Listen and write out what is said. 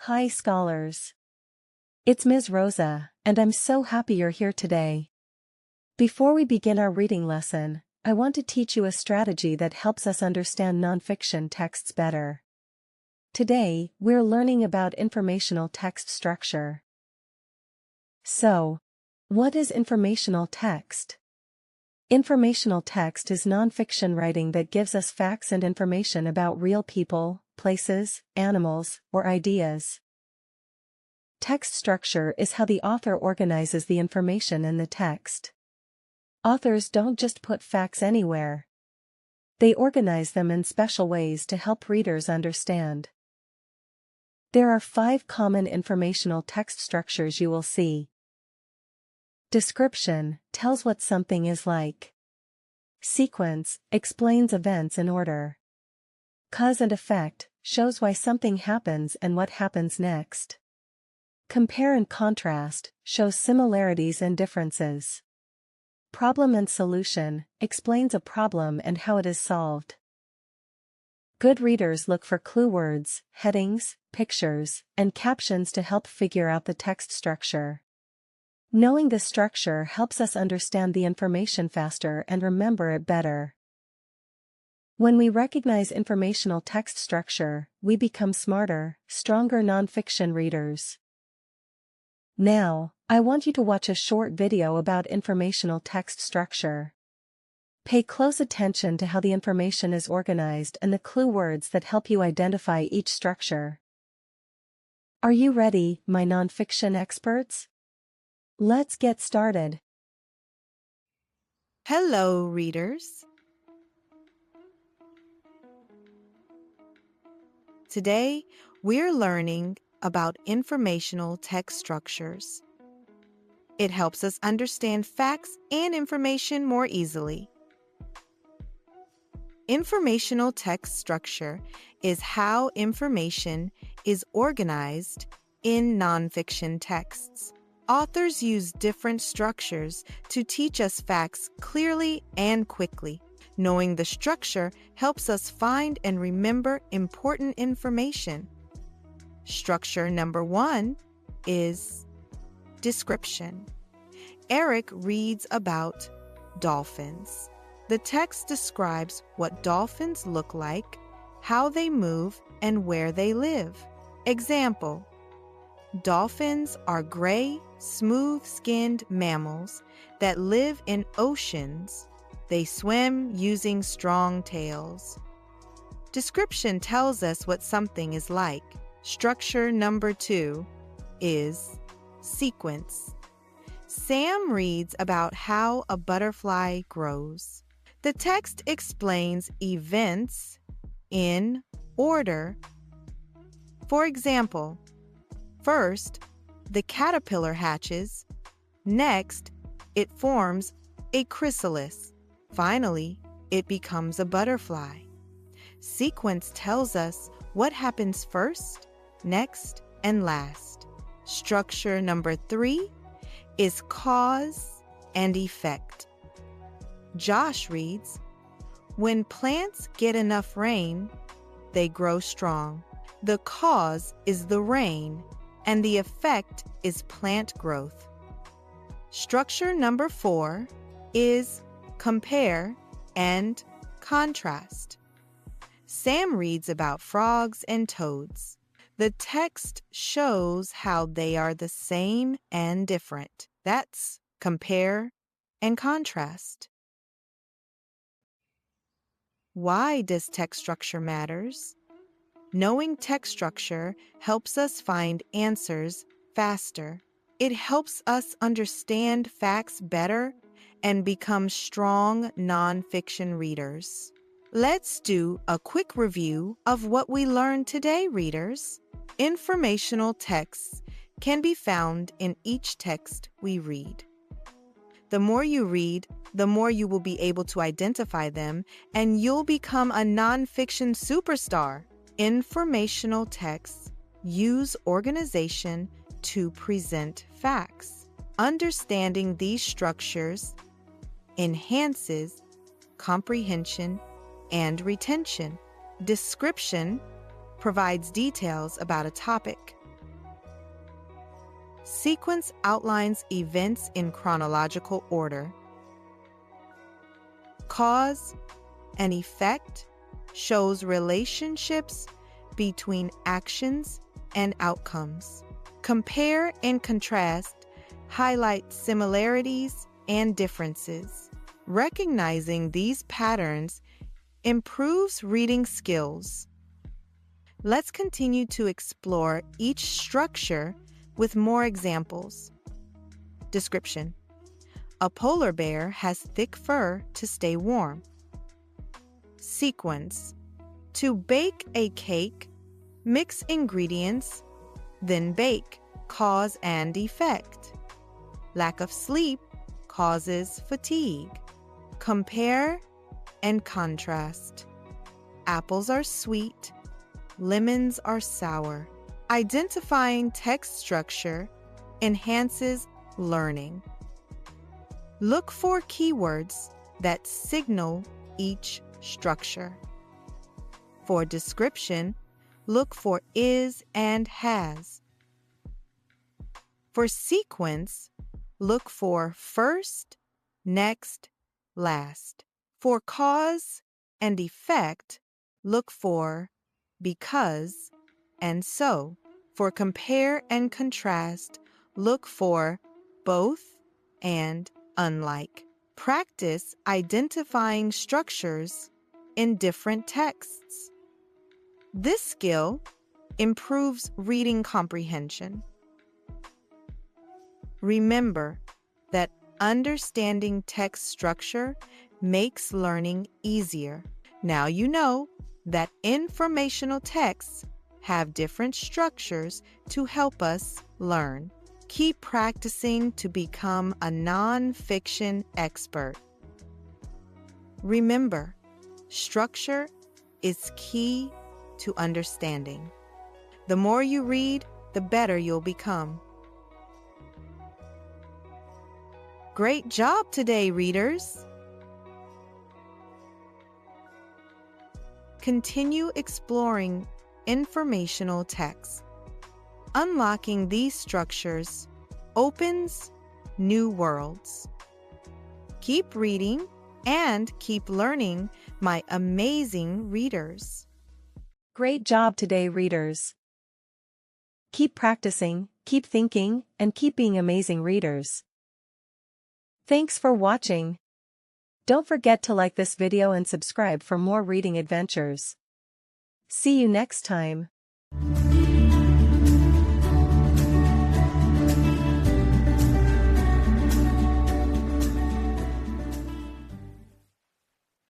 Hi scholars. It's Ms. Rosa, and I'm so happy you're here today. Before we begin our reading lesson, I want to teach you a strategy that helps us understand nonfiction texts better. Today, we're learning about informational text structure. So, what is informational text? Informational text is nonfiction writing that gives us facts and information about real people, places, animals, or ideas. Text structure is how the author organizes the information in the text. Authors don't just put facts anywhere. They organize them in special ways to help readers understand. There are 5 common informational text structures you will see. Description tells what something is like. Sequence explains events in order. Cause and effect shows why something happens and what happens next. Compare and contrast shows similarities and differences. Problem and solution explains a problem and how it is solved. Good readers look for clue words, headings, pictures, and captions to help figure out the text structure. Knowing the structure helps us understand the information faster and remember it better. When we recognize informational text structure, we become smarter, stronger nonfiction readers. Now, I want you to watch a short video about informational text structure. Pay close attention to how the information is organized and the clue words that help you identify each structure. Are you ready, my nonfiction experts? Let's get started. Hello, readers. Today, we're learning about informational text structures. It helps us understand facts and information more easily. Informational text structure is how information is organized in nonfiction texts. Authors use different structures to teach us facts clearly and quickly. Knowing the structure helps us find and remember important information. Structure number 1 is description. Eric reads about dolphins. The text describes what dolphins look like, how they move, and where they live. Example: dolphins are gray, smooth-skinned mammals that live in oceans. They swim using strong tails. Description tells us what something is like. Structure number 2 is sequence. Sam reads about how a butterfly grows. The text explains events in order. For example, first, the caterpillar hatches. Next, it forms a chrysalis. Finally, it becomes a butterfly. Sequence tells us what happens first, next, and last. Structure number 3 is cause and effect. Josh reads, when plants get enough rain, they grow strong. The cause is the rain, and the effect is plant growth. Structure number 4 is compare and contrast. Sam reads about frogs and toads. The text shows how they are the same and different. That's compare and contrast. Why does text structure matters? Knowing text structure helps us find answers faster. It helps us understand facts better and become strong nonfiction readers. Let's do a quick review of what we learned today, readers. Informational texts can be found in each text we read. The more you read, the more you will be able to identify them, and you'll become a nonfiction superstar. Informational texts use organization to present facts. Understanding these structures enhances comprehension and retention. Description provides details about a topic. Sequence outlines events in chronological order. Cause and effect shows relationships between actions and outcomes. Compare and contrast highlight similarities and differences. Recognizing these patterns improves reading skills. Let's continue to explore each structure with more examples. Description: a polar bear has thick fur to stay warm. Sequence: to bake a cake, mix ingredients, then bake. Cause and effect: lack of sleep causes fatigue. Compare and contrast: apples are sweet, lemons are sour. Identifying text structure enhances learning. Look for keywords that signal each structure. For description, look for is and has. For sequence, look for first, next, last. For cause and effect, look for because and so. For compare and contrast, look for both and unlike. Practice identifying structures in different texts. This skill improves reading comprehension. Remember that understanding text structure makes learning easier. Now you know that informational texts have different structures to help us learn. Keep practicing to become a nonfiction expert. Remember, structure is key to understanding. The more you read, the better you'll become. Great job today, readers! Continue exploring informational text. Unlocking these structures opens new worlds. Keep reading and keep learning, my amazing readers. Great job today, readers. Keep practicing, keep thinking, and keep being amazing readers. Thanks for watching. Don't forget to like this video and subscribe for more reading adventures. See you next time.